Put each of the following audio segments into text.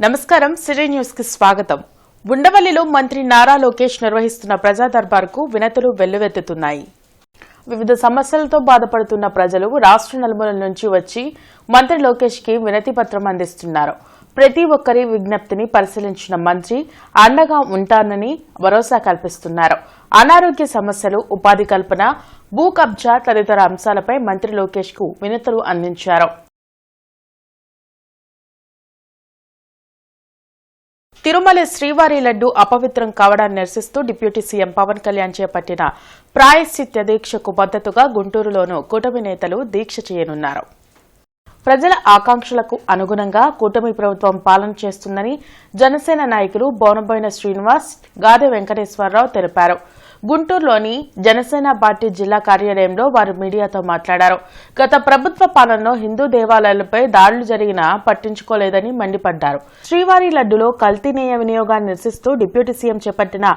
నమస్కారం city news కి స్వాగతం. ఉండవల్లిలో మంత్రి నారా లోకేష్ నిర్వహిస్తున్న ప్రజా దర్బార్కు వినతులు వెల్లువెత్తుతున్నాయి. వివిధ సమస్యలతో బాధపడుతున్న ప్రజలు రాష్ట్ర నలుమూలల నుంచి వచ్చి మంత్రి లోకేష్ కి వినతి పత్రం అందిస్తున్నారు. ప్రతి ఒక్కరి విజ్ఞప్తిని పరిశీలించిన మంత్రి అండగా ఉంటానని భరోసా కల్పిస్తున్నారు. అనారోగ్య సమస్యలు, ఉపాధి కల్పన, భూ కబ్జా తదితర అంశాలపై మంత్రి లోకేష్ కు వినతులు అందించారు. తిరుమల శ్రీవారి లడ్డు అపవిత్రం కావడాన్ని నిరసిస్తూ డిప్యూటీ సీఎం పవన్ కళ్యాణ్ చేపట్టిన ప్రాయశ్చిత్య దీక్షకు మద్దతుగా గుంటూరులోనూ కూటమి నేతలు దీక్ష చేయనున్నారు. ప్రజల ఆకాంక్షలకు అనుగుణంగా కూటమి ప్రభుత్వం పాలన చేస్తుందని జనసేన నాయకులు బోనబోయిన శ్రీనివాస్, గాదె వెంకటేశ్వరరావు తెలిపారు. గుంటూరులోని జనసేన పార్టీ జిల్లా కార్యాలయంలో వారు మీడియాతో మాట్లాడారు. గత ప్రభుత్వ పాలనలో హిందూ దేవాలయాలపై దాడులు జరిగినా పట్టించుకోలేదని మండిపడ్డారు. శ్రీవారి లడ్డులో కల్తీ నెయ్యి వినియోగాన్ని నిరసిస్తూ డిప్యూటీ సీఎం చేపట్టిన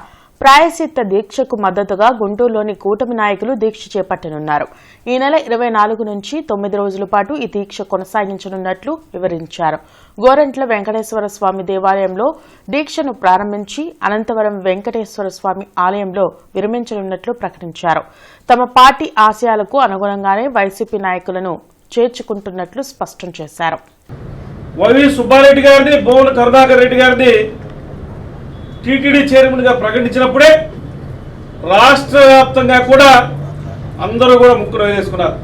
ప్రాయశ్చిత్త దీక్షకు మద్దతుగా గుంటూరులోని కూటమి నాయకులు దీక్ష చేపట్టనున్నారు. ఈ నెల 24 నుంచి 9 రోజుల పాటు ఈ దీక్ష కొనసాగించనున్నట్లు వివరించారు. గోరంట్ల వెంకటేశ్వర స్వామి దేవాలయంలో దీక్షను ప్రారంభించి అనంతవరం వెంకటేశ్వర స్వామి ఆలయంలో విరమించనున్నట్లు ప్రకటించారు. తమ పార్టీ ఆశయాలకు అనుగుణంగానే వైసీపీ నాయకులను చేర్చుకుంటున్నట్లు స్పష్టం చేశారు. వైవి సుబ్బారెడ్డి గారిని, భువన కరుణాకర్ రెడ్డి గారిని టీటీడీ చైర్మన్గా ప్రకటించినప్పుడే రాష్ట్ర వ్యాప్తంగా కూడా అందరూ కూడా ముక్కును వేసుకున్నారు.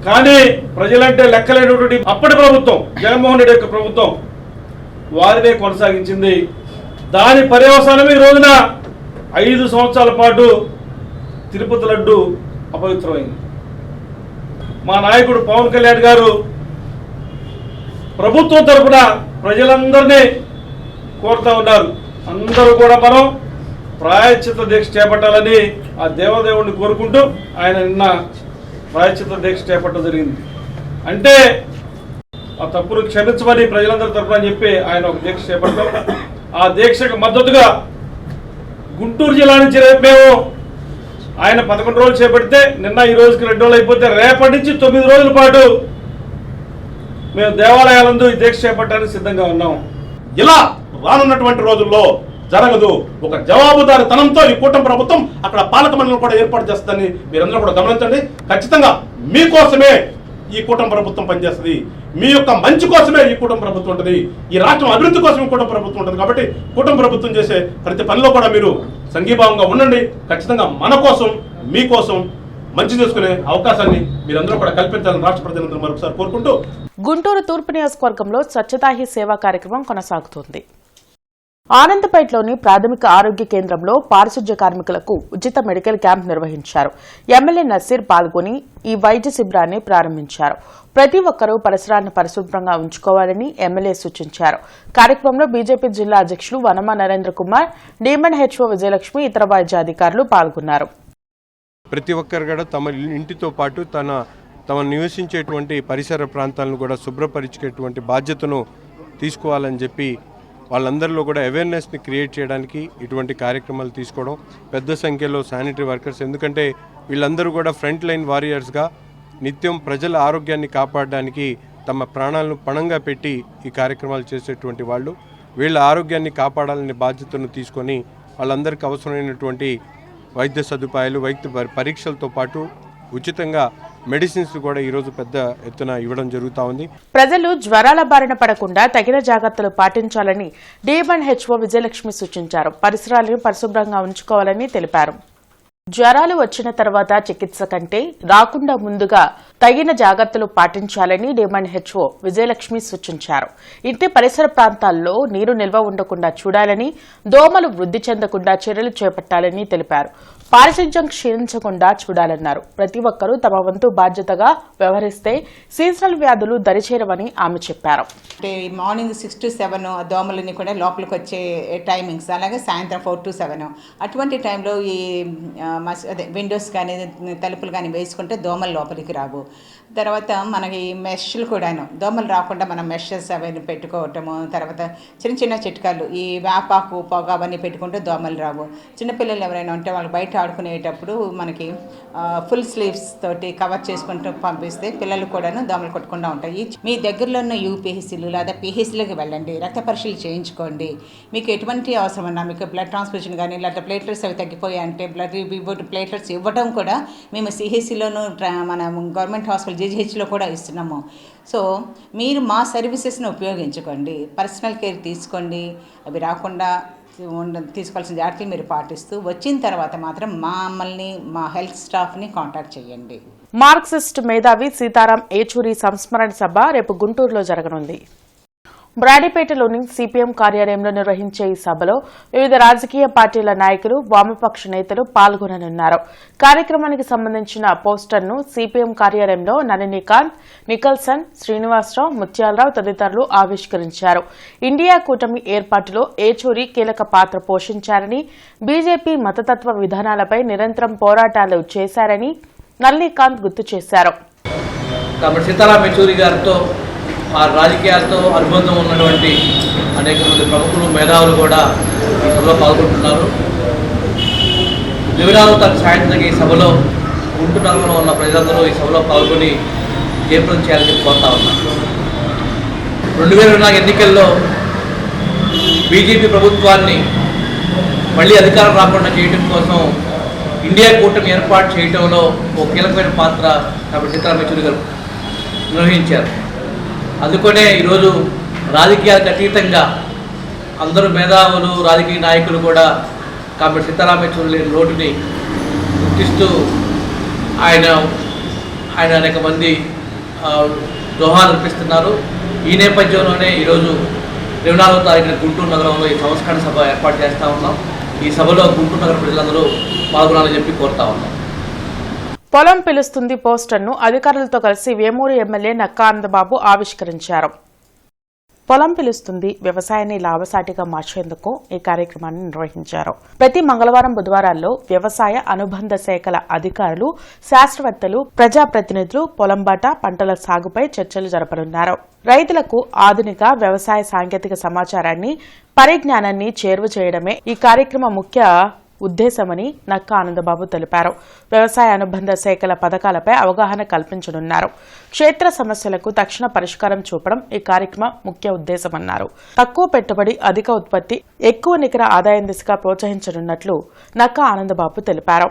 కానీ ప్రజలంటే లెక్కలేనటువంటి అప్పటి ప్రభుత్వం, జగన్మోహన్ రెడ్డి యొక్క ప్రభుత్వం వారినే కొనసాగించింది. దాని పర్యవసానమే ఈ రోజున 5 సంవత్సరాల పాటు తిరుపతి లడ్డు అపవిత్రమైంది. మా నాయకుడు పవన్ కళ్యాణ్ గారు ప్రభుత్వం తరఫున ప్రజలందరినీ కోరుతా ఉన్నారు. అందరూ కూడా మనం ప్రాయశ్చిత్త దీక్ష చేపట్టాలని ఆ దేవదేవుడిని కోరుకుంటూ ఆయన నిన్న ప్రాయశ్చిత్త దీక్ష చేపట్టడం జరిగింది. అంటే ఆ తప్పును క్షమించమని ప్రజలందరి తరఫున చెప్పి ఆయన ఒక దీక్ష చేపడతాం. ఆ దీక్షకు మద్దతుగా గుంటూరు జిల్లా నుంచి మేము ఆయన 11 రోజులు చేపడితే నిన్న ఈ రోజుకి 2 రోజులు అయిపోతే రేపటి నుంచి 9 రోజుల పాటు మేము దేవాలయాలందు ఈ దీక్ష చేపట్టడానికి సిద్ధంగా ఉన్నాం. ఇలా రానున్నటువంటి రోజుల్లో జరగదు. ఒక జవాబుదారితనంతో ఈ కూటమి ప్రభుత్వం అక్కడ పాలక మండలిని కూడా ఏర్పాటు చేస్తుందని మీరందరూ కూడా గమనించండి. ఖచ్చితంగా మీకోసమే ఈ కూటమి ప్రభుత్వం పనిచేస్తుంది. మీ యొక్క మంచి కోసమే ఈ కూటమి ప్రభుత్వం ఉంటుంది. ఈ రాష్ట్రం అభివృద్ధి కోసం ఈ కూటమి ప్రభుత్వం ఉంటుంది. కాబట్టి కూటమి ప్రభుత్వం చేసే ప్రతి పనిలో కూడా మీరు సంఘీభావంగా ఉండండి. ఖచ్చితంగా మన కోసం, మీకోసం మంచి చేసుకునే అవకాశాన్ని మీరందరూ కూడా కల్పించాలని రాష్ట్ర ప్రజలందరూ మరొకసారి కోరుకుంటూ గుంటూరు తూర్పు నియోజకవర్గంలో స్వచ్ఛతా హీ సేవా కార్యక్రమం కొనసాగుతోంది. ఆనందపేటలోని ప్రాథమిక ఆరోగ్య కేంద్రంలో పారిశుధ్య కార్మికులకు ఉచిత మెడికల్ క్యాంప్ నిర్వహించారు. ఎమ్మెల్యే నసీర్ పాల్గొని ఈ వైద్య శిబిరాన్ని ప్రారంభించారు. ప్రతి ఒక్కరూ పరిసరాలను పరిశుభ్రంగా ఉంచుకోవాలని ఎమ్మెల్యే సూచించారు. కార్యక్రమంలో బీజేపీ జిల్లా అధ్యక్షులు వనమా నరేంద్ర కుమార్, డీఎంఎన్ హెచ్ఓ విజయలక్ష్మి, ఇతర వైద్య అధికారులు పాల్గొన్నారు. ప్రతి ఒక్కరు కూడా తమ ఇంటితో పాటు తమ నివసించేటువంటి పరిసర ప్రాంతాలను కూడా శుభ్రపరిచేటువంటి బాధ్యతను తీసుకోవాలని చెప్పి వాళ్ళందరిలో కూడా అవేర్నెస్ని క్రియేట్ చేయడానికి ఇటువంటి కార్యక్రమాలు తీసుకోవడం, పెద్ద సంఖ్యలో శానిటరీ వర్కర్స్, ఎందుకంటే వీళ్ళందరూ కూడా ఫ్రంట్ లైన్ వారియర్స్గా నిత్యం ప్రజల ఆరోగ్యాన్ని కాపాడడానికి తమ ప్రాణాలను పణంగా పెట్టి ఈ కార్యక్రమాలు చేసేటువంటి వాళ్ళు, వీళ్ళ ఆరోగ్యాన్ని కాపాడాలనే బాధ్యతను తీసుకొని వాళ్ళందరికీ అవసరమైనటువంటి వైద్య సదుపాయాలు, వైద్య పరీక్షలతో పాటు ఉచితంగా మెడిసిన్స్ కూడా ఈరోజు పెద్ద ఎత్తున ఇవ్వడం జరుగుతూ ఉంది. ప్రజలు జ్వరాల బారిన పడకుండా తగిన జాగ్రత్తలు పాటించాలని డీఎంఎన్ హెచ్ఓ విజయలక్ష్మి సూచించారు. పరిసరాలను పరిశుభ్రంగా ఉంచుకోవాలని తెలిపారు. జ్వరాలు వచ్చిన తర్వాత చికిత్స కంటే రాకుండా ముందుగా తగిన జాగ్రత్తలు పాటించాలని డీఎంఎన్ హెచ్ఓ విజయలక్ష్మి సూచించారు. ఇంటి పరిసర ప్రాంతాల్లో నీరు నిల్వ ఉండకుండా చూడాలని, దోమలు వృద్ధి చెందకుండా చర్యలు చేపట్టాలని తెలిపారు. పారిశుధ్యం క్షీణించకుండా చూడాలన్నారు. ప్రతి ఒక్కరూ తమ వంతు బాధ్యతగా వ్యవహరిస్తే సీజనల్ వ్యాధులు దరిచేరవని ఆమె చెప్పారు. అంటే మార్నింగ్ 6 to 7 దోమలని కూడా లోపలికి వచ్చే టైమింగ్స్, అలాగే సాయంత్రం 4 to 7 అటువంటి టైంలో ఈ విండోస్ కానీ తలుపులు కానీ వేసుకుంటే దోమలు లోపలికి రావు. తర్వాత మనకి మెష్లు కూడాను దోమలు రాకుండా మనం మెషెస్ అవన్నీ పెట్టుకోవటము. తర్వాత చిన్న చిన్న చిట్కాలు, ఈ వేపాకు పొగ అవన్నీ పెట్టుకుంటే దోమలు రావు. చిన్నపిల్లలు ఎవరైనా ఉంటే వాళ్ళు బయట ఆడుకునేటప్పుడు మనకి ఫుల్ స్లీవ్స్ తోటి కవర్ చేసుకుంటూ పంపిస్తే పిల్లలు కూడాను దోమలు కొట్టకుండా ఉంటాయి. మీ దగ్గరలో ఉన్న యూపీహెచ్సీలు లేదా పీహెచ్సీలకు వెళ్ళండి, రక్త పరీక్షలు చేయించుకోండి. మీకు ఎటువంటి అవసరం ఉన్నా, మీకు బ్లడ్ ట్రాన్స్ఫ్యూజన్ కానీ లేదా ప్లేట్లెట్స్ అవి తగ్గిపోయాయి అంటే ప్లేట్లెట్స్ ఇవ్వడం కూడా మేము సిహెచ్సిలోను మన గవర్నమెంట్ హాస్పిటల్ జీజీహెచ్లో కూడా ఇస్తున్నాము. సో మీరు మా సర్వీసెస్ని ఉపయోగించుకోండి, పర్సనల్ కేర్ తీసుకోండి. అవి రాకుండా తీసుకోవాల్సిన జాగ్రత్తలు మీరు పాటిస్తూ వచ్చిన తర్వాత మాత్రం మమ్మల్ని, మా హెల్త్ స్టాఫ్ని కాంటాక్ట్ చేయండి. మార్క్సిస్ట్ మేధావి సీతారాం ఏచూరి సంస్మరణ సభ రేపు గుంటూరులో జరగనుంది. బ్రాడీపేటలోని సిపిఎం కార్యాలయంలో నిర్వహించే ఈ సభలో వివిధ రాజకీయ పార్టీల నాయకులు, వామపక్ష నేతలు పాల్గొననున్నారు. కార్యక్రమానికి సంబంధించిన పోస్టర్ను సిపిఎం కార్యాలయంలో నళినీకాంత్, నికల్సన్, శ్రీనివాసరావు, ముత్యాలరావు తదితరులు ఆవిష్కరించారు. ఇండియా కూటమి ఏర్పాటులో ఏచూరి కీలక పాత్ర పోషించారని, బీజేపీ మతతత్వ విధానాలపై నిరంతరం పోరాటాలు చేశారని నళినీకాంత్ గుర్తు చేశారు. సీతారాం ఏచూరి గారితో ఆ రాజకీయాలతో అనుబంధం ఉన్నటువంటి అనేక మంది ప్రముఖులు, మేధావులు కూడా ఈ సభలో పాల్గొంటున్నారు. వివరాలు సాయంత్రం ఈ సభలో గుంటూరు నగరంలో ఉన్న ప్రజలందరూ ఈ సభలో పాల్గొని జయప్రదం చేయాలని కోరుతా ఉన్నారు. 2024 ఎన్నికల్లో బీజేపీ ప్రభుత్వాన్ని మళ్ళీ అధికారం రాకుండా చేయడం కోసం ఇండియా కూటమి ఏర్పాటు చేయడంలో ఒక కీలకమైన పాత్ర కాబట్టి సీతారాం ఏచూరి గారు నిర్వహించారు. అందుకనే ఈరోజు రాజకీయాలకు అతీతంగా అందరూ మేధావులు, రాజకీయ నాయకులు కూడా కాబట్టి సీతారాం ఏచూరి లేని లోటుని గుర్తిస్తూ ఆయన అనేక మంది దోహాలు అర్పిస్తున్నారు. ఈ నేపథ్యంలోనే ఈరోజు 24వ తారీఖున గుంటూరు నగరంలో ఈ సంస్కరణ సభ ఏర్పాటు చేస్తూ ఉన్నాం. ఈ సభలో గుంటూరు నగర ప్రజలందరూ పాల్గొనాలని చెప్పి కోరుతా ఉన్నాం. పొలం పిలుస్తుంది పోస్టర్ను అధికారులతో కలిసి వేమూరు ఎమ్మెల్యే నక్కా ఆనందబాబు ఆవిష్కరించారు. పొలం పిలుస్తుంది వ్యవసాయాన్ని లాభసాటిగా మార్చేందుకు ఈ కార్యక్రమాన్ని నిర్వహించారు. ప్రతి మంగళవారం, బుధవారాల్లో వ్యవసాయ అనుబంధ శాఖల అధికారులు, శాస్త్రవేత్తలు, ప్రజాప్రతినిధులు పొలం బాట, పంటల సాగుపై చర్చలు జరపనున్నారు. రైతులకు ఆధునిక వ్యవసాయ సాంకేతిక సమాచారాన్ని, పరిజ్ఞానాన్ని చేరువ చేయడమే ఈ కార్యక్రమ ముఖ్య ఉద్దేశమని నక్కా ఆనందబాబు తెలిపారు. వ్యవసాయ అనుబంధ శాఖల పథకాలపై అవగాహన కల్పించనున్నారు. క్షేత్ర సమస్యలకు తక్షణ పరిష్కారం చూపడం ఈ కార్యక్రమం ముఖ్య ఉద్దేశమన్నారు. తక్కువ పెట్టుబడి, అధిక ఉత్పత్తి, ఎక్కువ నికర ఆదాయం దిశగా ప్రోత్సహించనున్నట్లు నక్కా ఆనందబాబు తెలిపారు.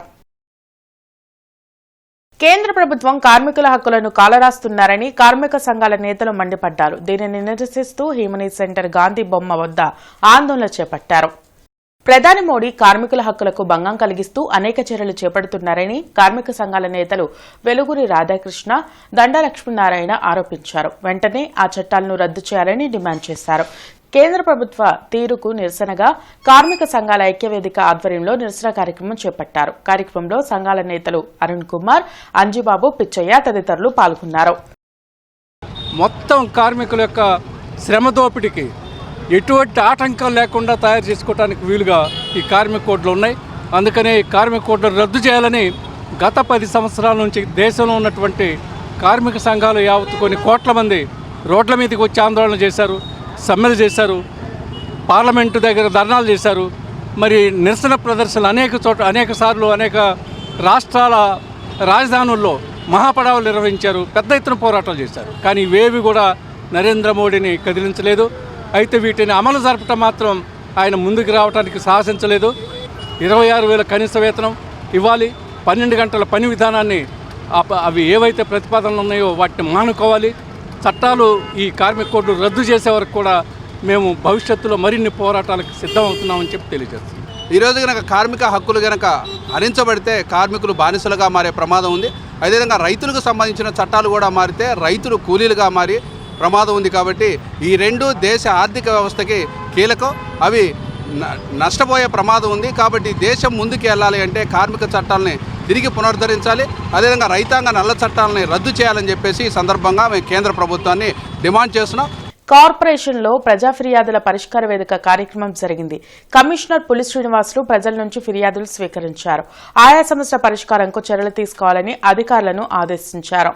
కేంద్ర ప్రభుత్వం కార్మికుల హక్కులను కాలరాస్తున్నారని కార్మిక సంఘాల నేతలు మండిపడ్డారు. దీనిని నిరసిస్తూ హ్యూమనీ సెంటర్ గాంధీ బొమ్మ వద్ద ఆందోళన చేపట్టారు. ప్రధాని మోడీ కార్మికుల హక్కులకు భంగం కలిగిస్తూ అనేక చర్యలు చేపడుతున్నారని కార్మిక సంఘాల నేతలు వెలుగురి రాధాకృష్ణ, దండ లక్ష్మీనారాయణ ఆరోపించారు. వెంటనే ఆ చట్టాలను రద్దు చేయాలని డిమాండ్ చేశారు. కేంద్ర ప్రభుత్వ తీరుకు నిరసనగా కార్మిక సంఘాల ఐక్యవేదిక ఆధ్వర్యంలో నిరసన కార్యక్రమం చేపట్టారు. కార్యక్రమంలో సంఘాల నేతలు అరుణ్ కుమార్, అంజిబాబు, పిచ్చయ్య తదితరులు పాల్గొన్నారు. మొత్తం కార్మికుల యొక్క శ్రమ దోపిడీకి ఎటువంటి ఆటంకం లేకుండా తయారు చేసుకోవడానికి వీలుగా ఈ కార్మిక కోడ్లు ఉన్నాయి. అందుకని కార్మిక కోడ్లు రద్దు చేయాలని గత 10 సంవత్సరాల నుంచి దేశంలో ఉన్నటువంటి కార్మిక సంఘాలు యావత్తు కొన్ని కోట్ల మంది రోడ్ల మీదకి వచ్చి ఆందోళన చేశారు, సమ్మెలు చేశారు, పార్లమెంటు దగ్గర ధర్నాలు చేశారు. మరి నిరసన ప్రదర్శనలు అనేక సార్లు అనేక రాష్ట్రాల రాజధానుల్లో మహాపడావులు నిర్వహించారు, పెద్ద ఎత్తున పోరాటాలు చేశారు. కానీ ఇవేవి కూడా నరేంద్ర మోడీని కదిలించలేదు. అయితే వీటిని అమలు జరపటం మాత్రం ఆయన ముందుకు రావడానికి సాహసించలేదు. 26,000 కనీస వేతనం ఇవ్వాలి, 12 గంటల పని విధానాన్ని అవి ఏవైతే ప్రతిపాదనలు ఉన్నాయో వాటిని మానుకోవాలి. చట్టాలు ఈ కార్మిక కోడ్లు రద్దు చేసే వరకు కూడా మేము భవిష్యత్తులో మరిన్ని పోరాటాలకు సిద్ధమవుతున్నామని చెప్పి తెలియజేస్తున్నాం. ఈరోజు కనుక కార్మిక హక్కులు కనుక హరించబడితే కార్మికులు బానిసలుగా మారే ప్రమాదం ఉంది. అదేవిధంగా రైతులకు సంబంధించిన చట్టాలు కూడా మారితే రైతులు కూలీలుగా మారి ప్రమాదం ఉంది. కాబట్టి ఈ రెండు దేశ ఆర్థిక వ్యవస్థకి కీలకం, అవి నష్టపోయే ప్రమాదం ఉంది. కాబట్టి దేశం ముందుకు వెళ్ళాలి అంటే కార్మిక చట్టాలని తిరిగి పునరుద్ధరించాలి. అదేవిధంగా రైతాంగ నల్ల చట్టాలని రద్దు చేయాలని చెప్పేసి ఈ సందర్భంగా మేము కేంద్ర ప్రభుత్వాన్ని డిమాండ్ చేస్తున్నాం. కార్పొరేషన్లో ప్రజా ఫిర్యాదుల పరిష్కార వేదిక కార్యక్రమం జరిగింది. కమిషనర్ పులి శ్రీనివాసులు ప్రజల నుంచి ఫిర్యాదులు స్వీకరించారు. ఆయా సమస్యల పరిష్కారంకు చర్యలు తీసుకోవాలని అధికారులను ఆదేశించారు.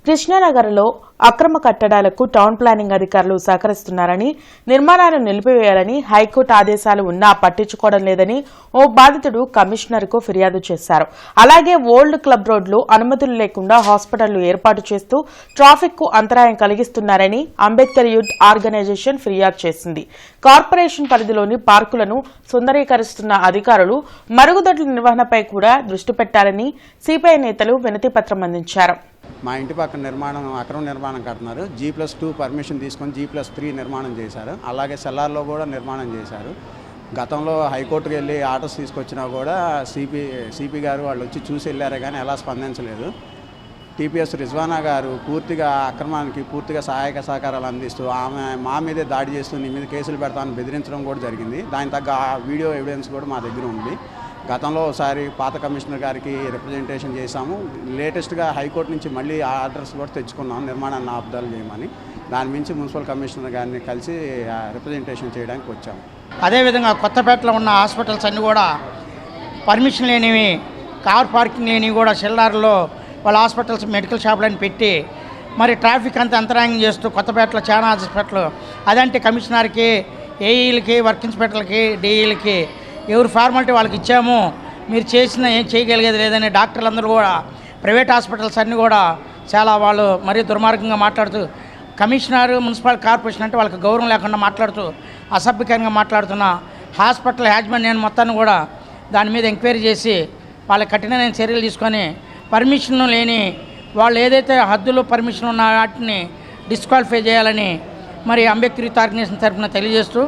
కృష్ణానగర్లో అక్రమ కట్టడాలకు టౌన్ ప్లానింగ్ అధికారులు సహకరిస్తున్నారని, నిర్మాణాలను నిలిపివేయాలని హైకోర్టు ఆదేశాలు ఉన్నా పట్టించుకోవడం లేదని ఓ బాధితుడు కమిషనర్కు ఫిర్యాదు చేశారు. అలాగే ఓల్డ్ క్లబ్ రోడ్లో అనుమతులు లేకుండా హాస్పిటళ్లు ఏర్పాటు చేస్తూ ట్రాఫిక్ కు అంతరాయం కలిగిస్తున్నారని అంబేద్కర్ యూత్ ఆర్గనైజేషన్ ఫిర్యాదు చేసింది. కార్పొరేషన్ పరిధిలోని పార్కులను సుందరీకరిస్తున్న అధికారులు మరుగుదొడ్ల నిర్వహణపై కూడా దృష్టి పెట్టాలని సిపిఐ నేతలు వినతి పత్రం అందించారు. మా ఇంటి పక్కన అక్రమ నిర్మాణం కడుతున్నారు. G+2 పర్మిషన్ తీసుకొని G+3 నిర్మాణం చేశారు. అలాగే సెల్లార్లో కూడా నిర్మాణం చేశారు. గతంలో హైకోర్టుకు వెళ్ళి ఆర్డర్స్ తీసుకొచ్చినా కూడా సిపి గారు వాళ్ళు వచ్చి చూసి వెళ్ళారే కానీ ఎలా స్పందించలేదు. టీపీఎస్ రిజ్వానా గారు పూర్తిగా అక్రమానికి పూర్తిగా సహాయక సహకారాలు అందిస్తూ ఆమె మా మీదే దాడి చేస్తూ నీ మీద కేసులు పెడతామని బెదిరించడం కూడా జరిగింది. దాని తగ్గ వీడియో ఎవిడెన్స్ కూడా మా దగ్గర ఉంది. గతంలో ఒకసారి పాత కమిషనర్ గారికి రిప్రజెంటేషన్ చేశాము. లేటెస్ట్గా హైకోర్టు నుంచి మళ్ళీ ఆర్డర్స్ కూడా తెచ్చుకున్నాం నిర్మాణాన్ని ఆపుదల చేయమని. దాని మించి మున్సిపల్ కమిషనర్ గారిని కలిసి రిప్రజెంటేషన్ చేయడానికి వచ్చాము. అదేవిధంగా కొత్తపేటలో ఉన్న హాస్పిటల్స్ అన్నీ కూడా పర్మిషన్ లేనివి, కార్ పార్కింగ్ లేనివి కూడా సెల్లార్లో వాళ్ళ హాస్పిటల్స్ మెడికల్ షాపులని పెట్టి మరి ట్రాఫిక్ అంతా అంతరాయం చేస్తూ కొత్తపేటలో చాలా హాస్పిటల్ అదంటే కమిషనర్కి, ఏఈలకి, వర్క్ ఇన్స్పెక్టర్లకి, డిఈలకి ఎవరు ఫార్మాలిటీ వాళ్ళకి ఇచ్చాము, మీరు చేసిన ఏం చేయగలిగేది లేదని డాక్టర్లందరూ కూడా ప్రైవేట్ హాస్పిటల్స్ అన్నీ కూడా చాలా వాళ్ళు మరీ దుర్మార్గంగా మాట్లాడుతూ కమిషనర్, మున్సిపల్ కార్పొరేషన్ అంటే వాళ్ళకి గౌరవం లేకుండా మాట్లాడుతూ అసభ్యకరంగా మాట్లాడుతున్న హాస్పిటల్ యాజమాన్యాన్ని మొత్తాన్ని కూడా దాని మీద ఎంక్వైరీ చేసి వాళ్ళకి కఠినమైన చర్యలు తీసుకొని పర్మిషన్ లేని వాళ్ళు ఏదైతే హద్దులో పర్మిషన్ ఉన్న వాటిని డిస్క్వాలిఫై చేయాలని మరి అంబేద్కర్ యూత్ ఆర్గనైజేషన్ తరఫున తెలియజేస్తూ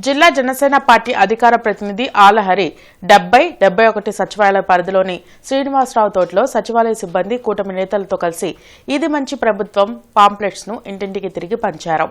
జిల్లా జనసేన పార్టీ అధికార ప్రతినిధి ఆలహరి 70-71 సచివాలయ పరిధిలోని శ్రీనివాసరావు తోటలో సచివాలయ సిబ్బంది కూటమి నేతలతో కలిసి ఇది మంచి ప్రభుత్వం పాంప్లెట్స్ ను ఇంటింటికి తిరిగి పంచారు.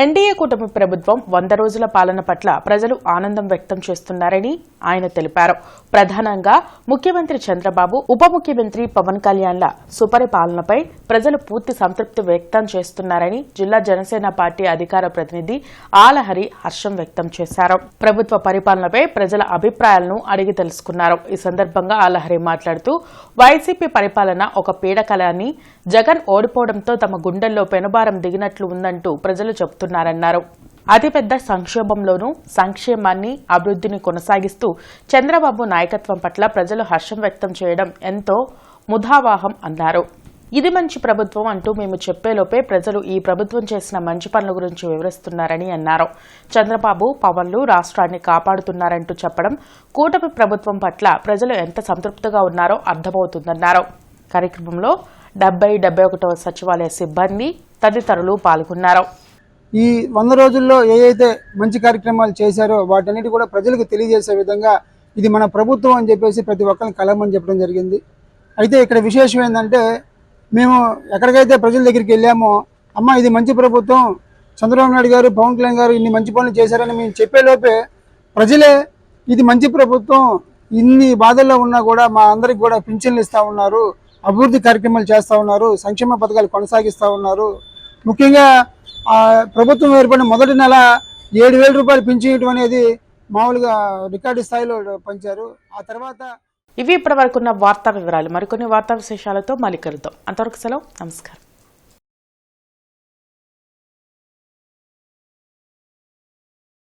ఎన్డీఏ కూటమి ప్రభుత్వం 100 రోజుల పాలన పట్ల ప్రజలు ఆనందం వ్యక్తం చేస్తున్నారని ఆయన తెలిపారు. ప్రధానంగా ముఖ్యమంత్రి చంద్రబాబు, ఉప ముఖ్యమంత్రి పవన్ కళ్యాణ్ల సుపరిపాలనపై ప్రజలు పూర్తి సంతృప్తి వ్యక్తం చేస్తున్నారని జిల్లా జనసేన పార్టీ అధికార ప్రతినిధి ఆలహరి హర్షం వ్యక్తం చేశారు. ప్రభుత్వ పరిపాలనపై ప్రజల అభిప్రాయాలను అడిగి తెలుసుకున్నారు. ఈ సందర్భంగా ఆలహరి మాట్లాడుతూ వైసీపీ పరిపాలన ఒక పీడకలని, జగన్ ఓడిపోవడంతో తమ గుండెల్లో పెనుభారం దిగినట్లు ఉందంటూ ప్రజలు చెబుతున్నారన్నారు. అతిపెద్ద సంక్షోభంలోనూ సంక్షేమాన్ని, అభివృద్ధిని కొనసాగిస్తూ చంద్రబాబు నాయకత్వం పట్ల ప్రజలు హర్షం వ్యక్తం చేయడం ఎంతో ముదావాహం అన్నారు. ఇది మంచి ప్రభుత్వం అంటూ మేము చెప్పేలోపే ప్రజలు ఈ ప్రభుత్వం చేసిన మంచి పనుల గురించి వివరిస్తున్నారని అన్నారు. చంద్రబాబు, పవన్లు రాష్ట్రాన్ని కాపాడుతున్నారంటూ చెప్పడం కూటమి ప్రభుత్వం పట్ల ప్రజలు ఎంత సంతృప్తిగా ఉన్నారో అర్థమవుతుందన్నారు. కార్యక్రమంలో 70-71 సచివాలయ సిబ్బంది తదితరులు పాల్గొన్నారు. ఈ 100 రోజుల్లో ఏదైతే మంచి కార్యక్రమాలు చేశారో వాటన్నిటి కూడా ప్రజలకు తెలియజేసే విధంగా ఇది మన ప్రభుత్వం అని చెప్పేసి ప్రతి ఒక్కరిని కలమని చెప్పడం జరిగింది. అయితే ఇక్కడ విశేషం ఏంటంటే మేము ఎక్కడికైతే ప్రజల దగ్గరికి వెళ్ళామో, అమ్మ ఇది మంచి ప్రభుత్వం, చంద్రబాబు నాయుడు గారు, పవన్ కళ్యాణ్ గారు ఇన్ని మంచి పనులు చేశారని మేము చెప్పేలోపే ప్రజలే ఇది మంచి ప్రభుత్వం, ఇన్ని బాధల్లో ఉన్నా కూడా మా అందరికి కూడా పింఛన్లు ఇస్తూ ఉన్నారు, అభివృద్ధి కార్యక్రమాలు చేస్తూ ఉన్నారు, సంక్షేమ పథకాలు కొనసాగిస్తూ ఉన్నారు. ముఖ్యంగా ప్రభుత్వం ఏర్పడిన మొదటి నెల 7,000 రూపాయలు పింఛన్ అనేది మామూలుగా రికార్డు స్థాయిలో పంచారు. ఆ తర్వాత ఇవి ఇప్పటివరకున్న వార్తా వివరాలు. మరికొన్ని వార్తా విశేషాలతో మళ్ళీ కలుద్దాం. అంతవరకు సెలవు. నమస్కారం.